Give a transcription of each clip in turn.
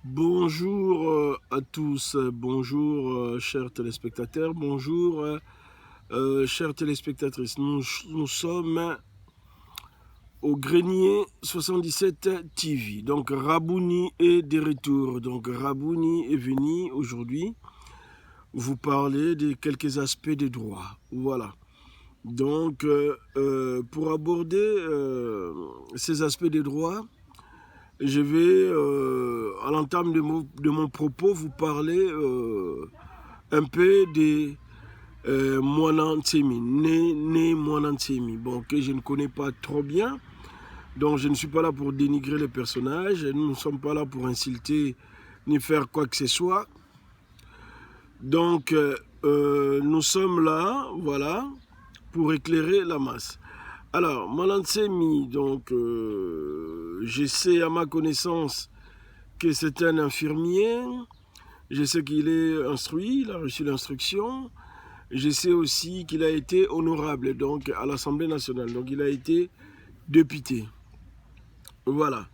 Bonjour à tous, bonjour chers téléspectateurs, bonjour chères téléspectatrices. Nous sommes au Grenier 77 TV. Donc Rabouni est de retour. Donc Rabouni est venu aujourd'hui vous parler de quelques aspects des droits. Voilà. Donc pour aborder ces aspects des droits, je vais, à l'entame de mon propos, vous parler un peu de Mwanantsemi, né Mwanantsemi, bon, que je ne connais pas trop bien. Donc je ne suis pas là pour dénigrer les personnages, nous ne sommes pas là pour insulter ni faire quoi que ce soit. Donc nous sommes là, voilà, pour éclairer la masse. Alors, Mwanantsemi, donc je sais à ma connaissance que c'est un infirmier, je sais qu'il est instruit, il a reçu l'instruction, je sais aussi qu'il a été honorable donc à l'Assemblée nationale, donc il a été député. Voilà.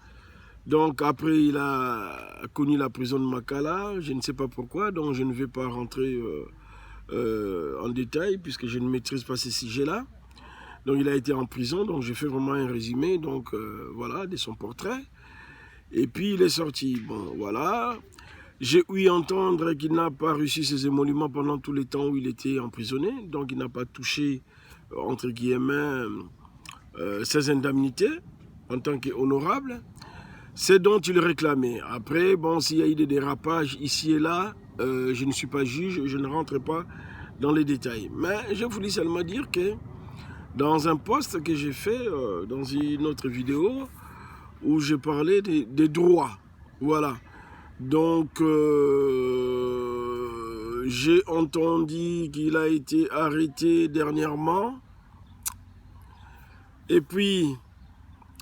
Donc après il a connu la prison de Makala, je ne sais pas pourquoi, donc je ne vais pas rentrer en détail puisque je ne maîtrise pas ces sujets-là. Donc il a été en prison, donc j'ai fait vraiment un résumé donc voilà, de son portrait. Et puis il est sorti. Bon, voilà. J'ai ouï entendre qu'il n'a pas reçu ses émoluments pendant tout le temps où il était emprisonné. Donc il n'a pas touché, entre guillemets, ses indemnités en tant qu'honorable. C'est dont il réclamait. Après, bon, s'il y a eu des dérapages ici et là, je ne suis pas juge, je ne rentre pas dans les détails. Mais je voulais seulement dire que dans un post que j'ai fait dans une autre vidéo, où j'ai parlé des droits. Voilà. Donc, j'ai entendu qu'il a été arrêté dernièrement. Et puis,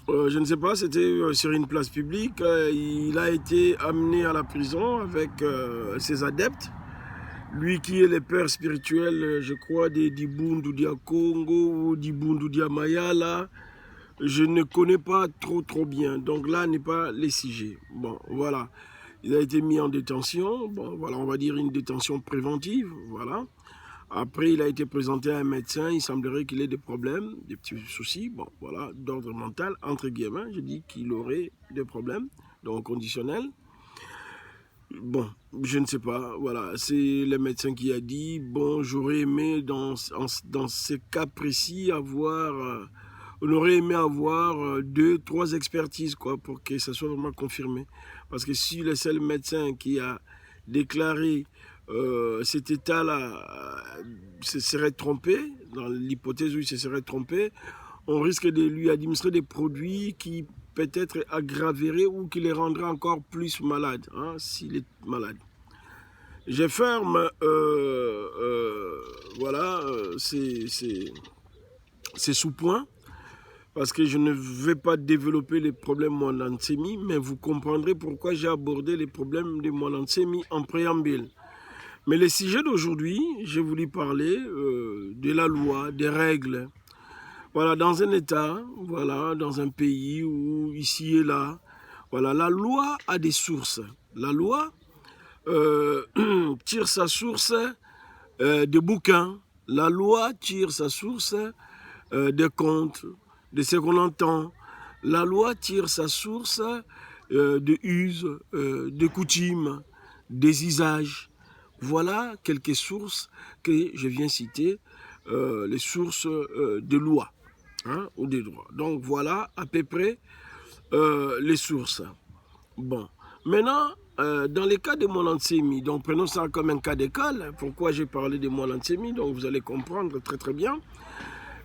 je ne sais pas, c'était sur une place publique. Il a été amené à la prison avec ses adeptes. Lui qui est le père spirituel, je crois, des Dibundu Dia Congo ou Dibundu Dia Mayala. Je ne connais pas trop bien. Donc là n'est pas les sujets. Bon, voilà. Il a été mis en détention. Bon, voilà, on va dire une détention préventive. Voilà. Après, il a été présenté à un médecin. Il semblerait qu'il ait des problèmes, des petits soucis. Bon, voilà, d'ordre mental, entre guillemets. Je dis qu'il aurait des problèmes, donc conditionnels. Bon, je ne sais pas. Voilà, c'est le médecin qui a dit, bon, j'aurais aimé dans ces cas précis avoir... on aurait aimé avoir 2-3 expertises quoi, pour que ça soit vraiment confirmé. Parce que si le seul médecin qui a déclaré cet état-là se serait trompé, dans l'hypothèse où il se serait trompé, on risque de lui administrer des produits qui peut-être aggraveraient ou qui les rendraient encore plus malade, hein, s'il est malade. Je ferme, voilà, ces sous-points. Parce que je ne vais pas développer les problèmes Mwanantsemi, mais vous comprendrez pourquoi j'ai abordé les problèmes de Mwanantsemi en préambule. Mais le sujet d'aujourd'hui, j'ai voulu parler de la loi, des règles. Voilà, dans un État, voilà, dans un pays où ici et là, voilà, la loi a des sources. La loi tire sa source de bouquins. La loi tire sa source de contes, de ce qu'on entend. La loi tire sa source de us, de coutumes, des usages. Voilà quelques sources que je viens citer, les sources de loi, hein, ou des droits. Donc voilà à peu près les sources. Bon, maintenant, dans les cas de Mwanantsemi, donc prenons ça comme un cas d'école. Pourquoi j'ai parlé de Mwanantsemi, donc vous allez comprendre très bien.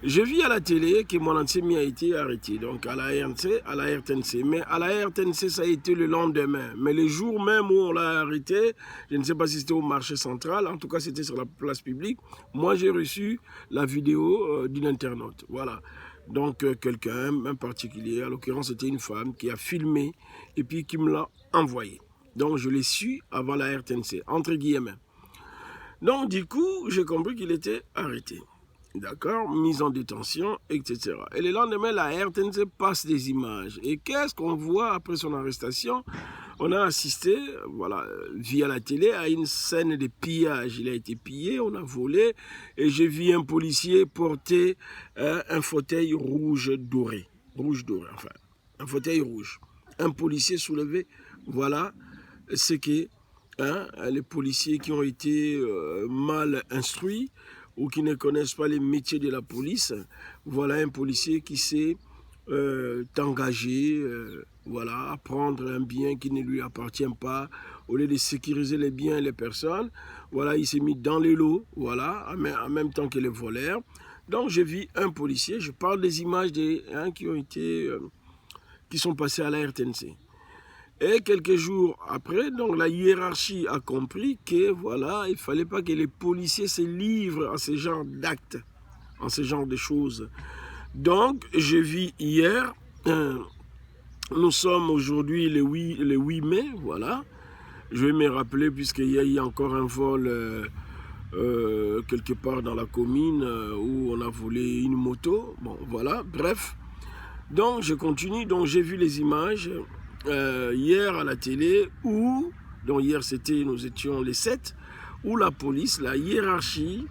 Je vis à la télé que Mwanantsemi a été arrêté, donc à la RTNC. Mais à la RTNC, ça a été le lendemain. Mais le jour même où on l'a arrêté, je ne sais pas si c'était au marché central, en tout cas c'était sur la place publique. Moi, j'ai reçu la vidéo d'une internaute. Voilà. Donc quelqu'un, un particulier, à l'occurrence c'était une femme, qui a filmé et puis qui me l'a envoyé. Donc je l'ai su avant la RTNC, entre guillemets. Donc du coup, j'ai compris qu'il était arrêté. D'accord, mise en détention, etc. Et le lendemain, la RTNC passe des images. Et qu'est-ce qu'on voit après son arrestation? on a assisté, voilà, via la télé, à une scène de pillage. Il a été pillé, on a volé, et j'ai vu un policier porter un fauteuil rouge doré, enfin, un fauteuil rouge. Un policier soulevé, voilà ce que les policiers qui ont été mal instruits ou qui ne connaissent pas les métiers de la police, voilà un policier qui s'est engagé voilà, à prendre un bien qui ne lui appartient pas, au lieu de sécuriser les biens et les personnes, voilà, il s'est mis dans les lots, voilà, en même temps que les voleurs. Donc j'ai vu un policier, je parle des images qui ont été, qui sont passées à la RTNC. Et quelques jours après, donc la hiérarchie a compris que voilà, il ne fallait pas que les policiers se livrent à ce genre d'actes, à ce genre de choses. Donc, j'ai vu hier, nous sommes aujourd'hui le 8 mai, voilà. Je vais me rappeler, puisqu'il y a eu encore un vol quelque part dans la commune où on a volé une moto. Bon, voilà, bref. Donc, je continue. Donc, j'ai vu les images hier à la télé où, donc hier c'était, nous étions les 7, où la police, la hiérarchie,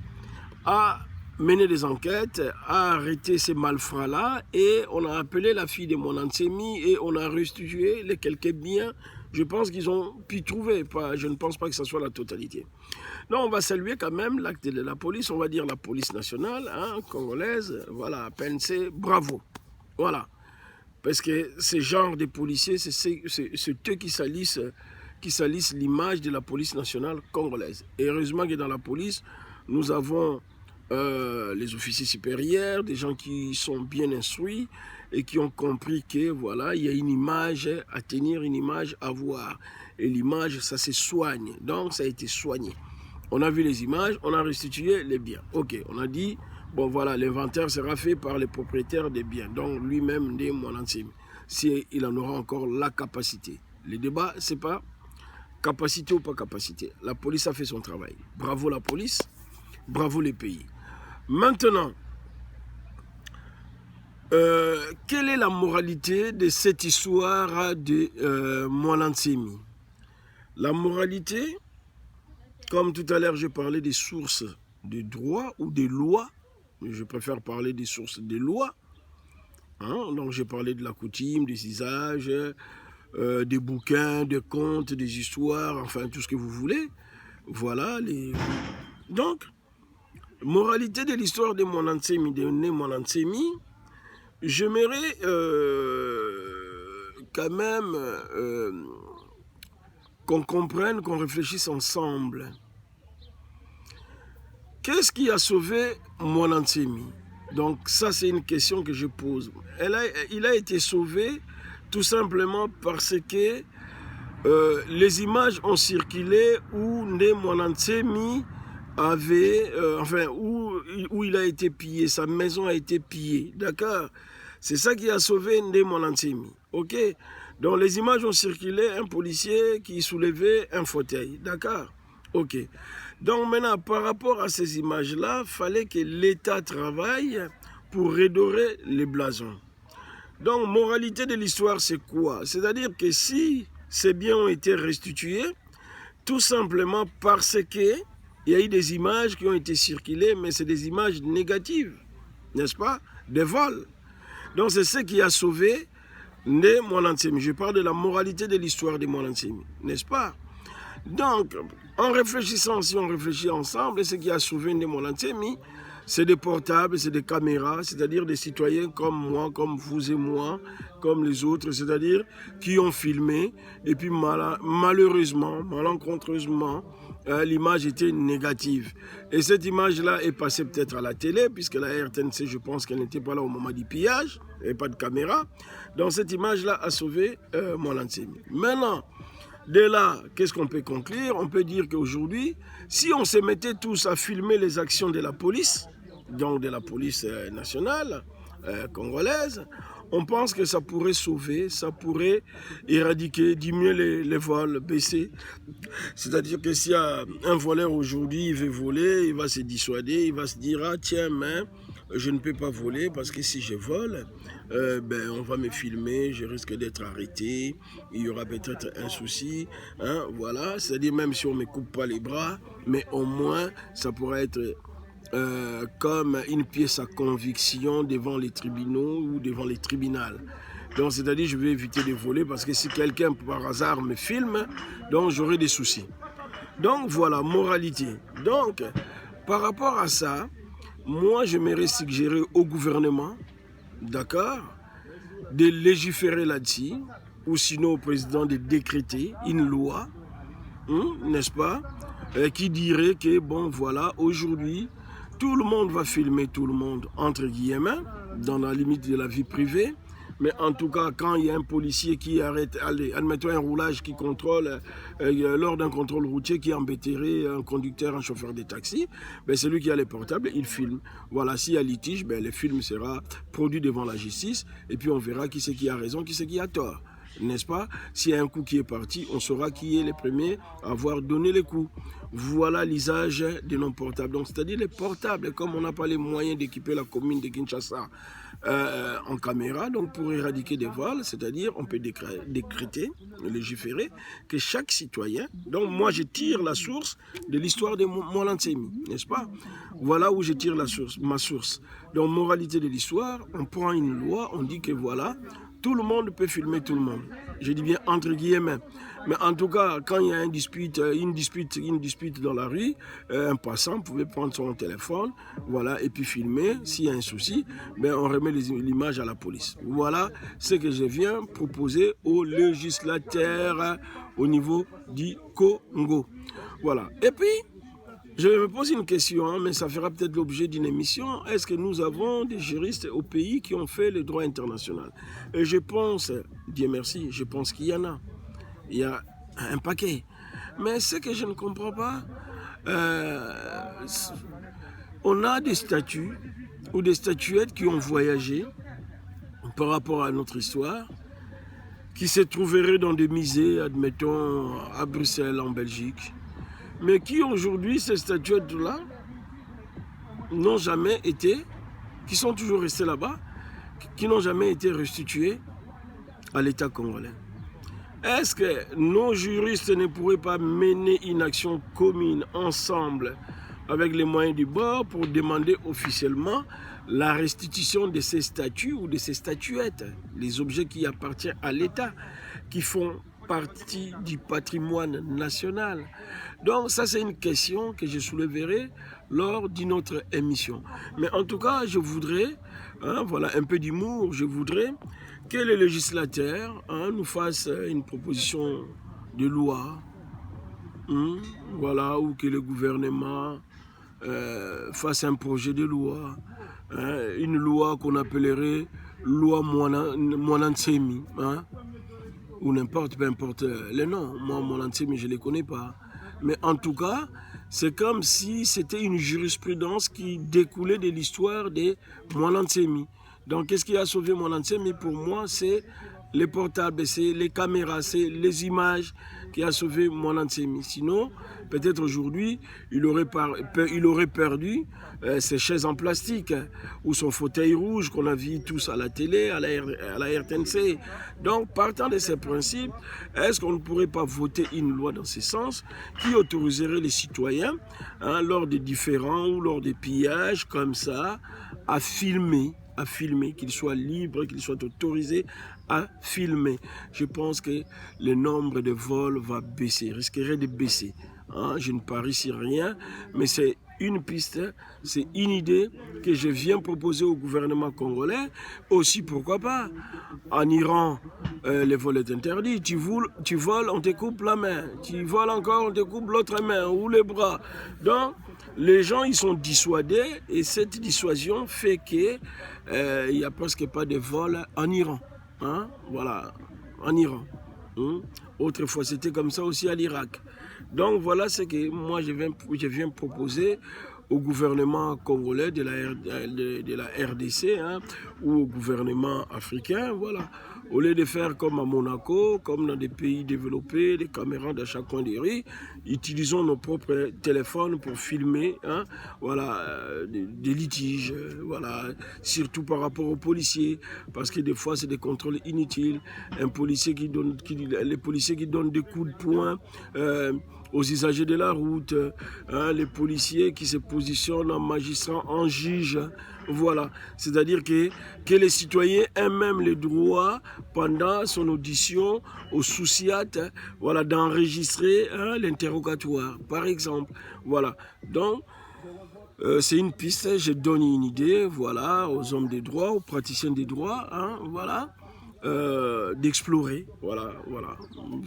a mené des enquêtes, a arrêté ces malfrats-là et on a appelé la fille de mon Nsemi et on a restitué les quelques biens. Je pense qu'ils ont pu trouver, je ne pense pas que ce soit la totalité. Non, on va saluer quand même l'acte de la police, on va dire la police nationale, congolaise, voilà, PNC, bravo, voilà. Parce que ce genre de policiers, c'est eux qui salissent l'image de la police nationale congolaise. Et heureusement que dans la police, nous avons les officiers supérieurs, des gens qui sont bien instruits et qui ont compris que voilà, il y a une image à tenir, une image à voir. Et l'image, ça se soigne. Donc, ça a été soigné. On a vu les images, on a restitué les biens. Ok, on a dit, bon voilà, l'inventaire sera fait par les propriétaires des biens, donc lui-même, des Mwanantsemi, s'il en aura encore la capacité. Le débat, c'est pas capacité ou pas capacité. La police a fait son travail. Bravo la police, bravo les pays. Maintenant, quelle est la moralité de cette histoire de Mwanantsemi? La moralité, comme tout à l'heure, je parlais des sources de droit ou des lois, mais je préfère parler des sources des lois. Donc j'ai parlé de la coutume, des usages, des bouquins, des contes, des histoires, enfin tout ce que vous voulez. Voilà. Donc, moralité de l'histoire de Mwanantsemi, de Mwanantsemi, j'aimerais quand même qu'on comprenne, qu'on réfléchisse ensemble. Qu'est-ce qui a sauvé Mwanantsemi? Donc ça, c'est une question que je pose. Il a été sauvé tout simplement parce que les images ont circulé où Mwanantsemi avait, où il a été pillé, sa maison a été pillée, d'accord? C'est ça qui a sauvé Mwanantsemi, ok? Donc les images ont circulé, un policier qui soulevait un fauteuil, d'accord? Ok. Donc maintenant, par rapport à ces images-là, il fallait que l'État travaille pour redorer les blasons. Donc, moralité de l'histoire, c'est quoi? C'est-à-dire que si ces biens ont été restitués, tout simplement parce qu'il y a eu des images qui ont été circulées, mais c'est des images négatives, n'est-ce pas? Des vols. Donc, c'est ce qui a sauvé Mwanantsemi. Je parle de la moralité de l'histoire de Mwanantsemi, n'est-ce pas? Donc, en réfléchissant, si on réfléchit ensemble, ce qui a sauvé Mwanantsemi, c'est des portables, c'est des caméras, c'est-à-dire des citoyens comme moi, comme vous et moi, comme les autres, c'est-à-dire qui ont filmé, et puis malheureusement, malencontreusement, l'image était négative. Et cette image-là est passée peut-être à la télé, puisque la RTNC, je pense qu'elle n'était pas là au moment du pillage, il n'y avait pas de caméra. Donc cette image-là a sauvé Mwanantsemi. Maintenant, de là, qu'est-ce qu'on peut conclure? On peut dire qu'aujourd'hui, si on se mettait tous à filmer les actions de la police, donc de la police nationale congolaise, on pense que ça pourrait sauver, ça pourrait éradiquer, diminuer les vols, baisser. C'est-à-dire que s'il y a un voleur aujourd'hui, il veut voler, il va se dissuader, il va se dire, ah tiens, mais je ne peux pas voler parce que si je vole, on va me filmer, je risque d'être arrêté, il y aura peut-être un souci, hein, voilà, c'est-à-dire même si on ne me coupe pas les bras, mais au moins ça pourrait être comme une pièce à conviction devant les tribunaux ou devant les tribunaux. Donc c'est-à-dire je vais éviter de voler parce que si quelqu'un par hasard me filme, donc j'aurai des soucis. Donc voilà, moralité. Donc par rapport à ça, moi j'aimerais suggérer au gouvernement, d'accord, de légiférer là-dessus, ou sinon au président de décréter une loi, n'est-ce pas, qui dirait que bon voilà, aujourd'hui, tout le monde va filmer tout le monde, entre guillemets, dans la limite de la vie privée. Mais en tout cas, quand il y a un policier qui arrête, allez, admettons un roulage qui contrôle, lors d'un contrôle routier qui embêterait un conducteur, un chauffeur de taxi, ben c'est lui qui a les portables, il filme. Voilà, s'il y a litige, ben le film sera produit devant la justice et puis on verra qui c'est qui a raison, qui c'est qui a tort. N'est-ce pas? S'il y a un coup qui est parti, on saura qui est le premier à avoir donné les coups. Voilà l'usage de nos portables. Donc, c'est-à-dire les portables, comme on n'a pas les moyens d'équiper la commune de Kinshasa en caméra, donc pour éradiquer des vols, c'est-à-dire on peut décréter, légiférer, que chaque citoyen, donc moi je tire la source de l'histoire de Mohalan Seymi, n'est-ce pas? Voilà où je tire la source, ma source. Donc, moralité de l'histoire, on prend une loi, on dit que voilà, tout le monde peut filmer tout le monde. Je dis bien entre guillemets. Mais en tout cas, quand il y a une dispute dans la rue, un passant pouvait prendre son téléphone, voilà, et puis filmer. S'il y a un souci, ben on remet l'image à la police. Voilà ce que je viens proposer aux législateurs au niveau du Congo. Voilà. Et puis, je me pose une question, mais ça fera peut-être l'objet d'une émission. Est-ce que nous avons des juristes au pays qui ont fait le droit international? Et je pense, Dieu merci, je pense qu'il y en a. Il y a un paquet. Mais ce que je ne comprends pas, on a des statues ou des statuettes qui ont voyagé par rapport à notre histoire, qui se trouveraient dans des musées, admettons, à Bruxelles, en Belgique, mais qui aujourd'hui, ces statuettes-là, n'ont jamais été, qui sont toujours restées là-bas, qui n'ont jamais été restituées à l'État congolais. Est-ce que nos juristes ne pourraient pas mener une action commune, ensemble, avec les moyens du bord, pour demander officiellement la restitution de ces statues ou de ces statuettes, les objets qui appartiennent à l'État, qui font partie du patrimoine national? Donc ça, c'est une question que je soulèverai lors d'une autre émission. Mais en tout cas, je voudrais, voilà, un peu d'humour, je voudrais que les législateurs nous fassent une proposition de loi, voilà, ou que le gouvernement fasse un projet de loi, une loi qu'on appellerait loi Mohalan Seymi, ou n'importe, peu importe les noms. Moi, Mohalan Seymi, je ne les connais pas. Mais en tout cas, c'est comme si c'était une jurisprudence qui découlait de l'histoire de Mohalan Seymi. Donc, qu'est-ce qui a sauvé Mohalan Seymi? Pour moi, c'est les portables, c'est les caméras, c'est les images qui a sauvé Mohalan Seymi. Sinon, peut-être aujourd'hui, il aurait perdu ses chaises en plastique ou son fauteuil rouge qu'on a vu tous à la télé, à la RTNC. Donc, partant de ces principes, est-ce qu'on ne pourrait pas voter une loi dans ce sens qui autoriserait les citoyens, lors des différends ou lors des pillages comme ça, à filmer, qu'ils soient libres, qu'ils soient autorisés à filmer. Je pense que le nombre de vols va baisser, risquerait de baisser. Je ne parie sur rien, mais c'est une piste, c'est une idée que je viens proposer au gouvernement congolais. Aussi, pourquoi pas, en Iran, le vol est interdit. Tu voles, on te coupe la main. Tu voles encore, on te coupe l'autre main ou les bras. Donc, les gens, ils sont dissuadés et cette dissuasion fait qu'il n'y a presque pas de vol en Iran. Voilà, en Iran. Autrefois, c'était comme ça aussi à l'Irak. Donc, voilà ce que moi, je viens proposer au gouvernement congolais de la RDC ou au gouvernement africain, voilà, Au lieu de faire comme à Monaco, comme dans des pays développés, les caméras dans chaque coin des rues, utilisons nos propres téléphones pour filmer, hein, voilà, des litiges, voilà, surtout par rapport aux policiers, parce que des fois c'est des contrôles inutiles. Un policier les policiers qui donnent des coups de poing aux usagers de la route, hein, les policiers qui se positionnent en magistrat, en juge, voilà. C'est-à-dire que les citoyens aient même le droit, pendant son audition, au SOUCIAT, voilà, d'enregistrer, hein, l'interrogatoire, par exemple. Voilà. Donc, c'est une piste, je donne une idée, voilà, aux hommes des droits, aux praticiens des droits, hein, voilà. D'explorer, voilà.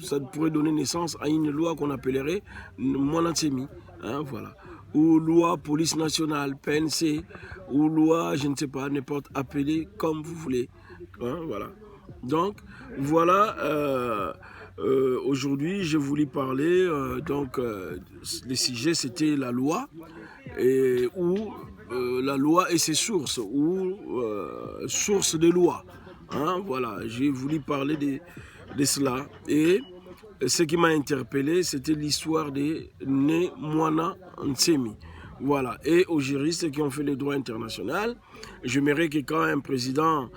Ça pourrait donner naissance à une loi qu'on appellerait Mwanantsemi, hein, voilà, ou loi police nationale, PNC, ou loi, je ne sais pas, n'importe, appelée comme vous voulez, hein, voilà. Donc, voilà, aujourd'hui, je voulais parler, le sujet, c'était la loi, la loi et ses sources, ou sources de loi. Hein, voilà, j'ai voulu parler de cela. Et ce qui m'a interpellé, c'était l'histoire de Mwanantsemi. Voilà, et aux juristes qui ont fait le droit international, j'aimerais que quand un président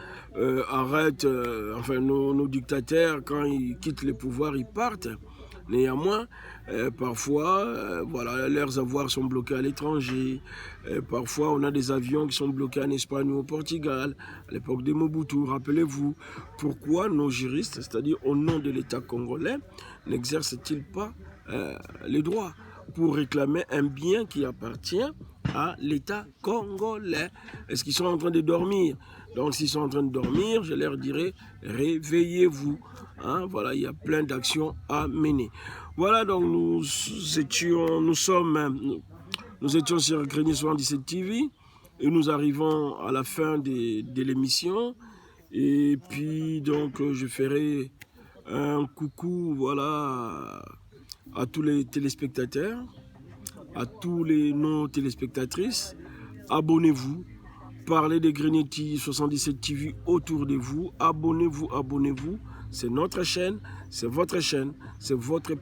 arrête, enfin nos dictateurs, quand ils quittent le pouvoir, ils partent. Néanmoins, parfois, voilà, leurs avoirs sont bloqués à l'étranger. Parfois, on a des avions qui sont bloqués en Espagne ou au Portugal, à l'époque de Mobutu. Rappelez-vous, pourquoi nos juristes, c'est-à-dire au nom de l'État congolais, n'exercent-ils pas les droits pour réclamer un bien qui appartient à l'État congolais? Est-ce qu'ils sont en train de dormir? Donc, s'ils sont en train de dormir, je leur dirais, réveillez-vous. Hein, voilà, il y a plein d'actions à mener. Voilà, donc nous étions sur Grenier 77 TV et nous arrivons à la fin de l'émission. Et puis, donc, je ferai un coucou, voilà, à tous les téléspectateurs, à tous les non-téléspectatrices. Abonnez-vous. Parlez de Grenier 77 TV autour de vous. Abonnez-vous, abonnez-vous. C'est notre chaîne, c'est votre chaîne, c'est votre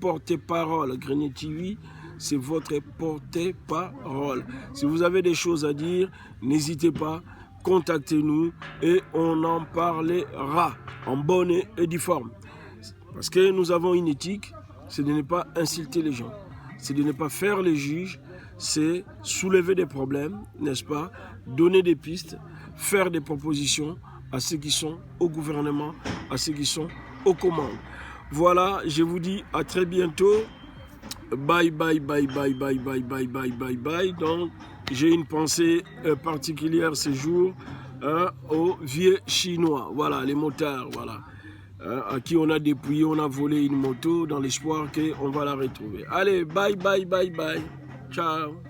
porte-parole. Grenier TV, c'est votre porte-parole. Si vous avez des choses à dire, n'hésitez pas, contactez-nous et on en parlera en bonne et due forme. Parce que nous avons une éthique, c'est de ne pas insulter les gens, c'est de ne pas faire les juges, c'est soulever des problèmes, n'est-ce pas, donner des pistes, faire des propositions à ceux qui sont au gouvernement, à ceux qui sont aux commandes. Voilà, je vous dis à très bientôt. Bye, bye, bye, bye, bye, bye, bye, bye, bye, bye. Donc, j'ai une pensée particulière ce jour, hein, aux vieux Chinois, voilà, les motards, voilà, hein, à qui on a dépouillé, on a volé une moto dans l'espoir qu'on va la retrouver. Allez, bye, bye, bye, bye. Ciao.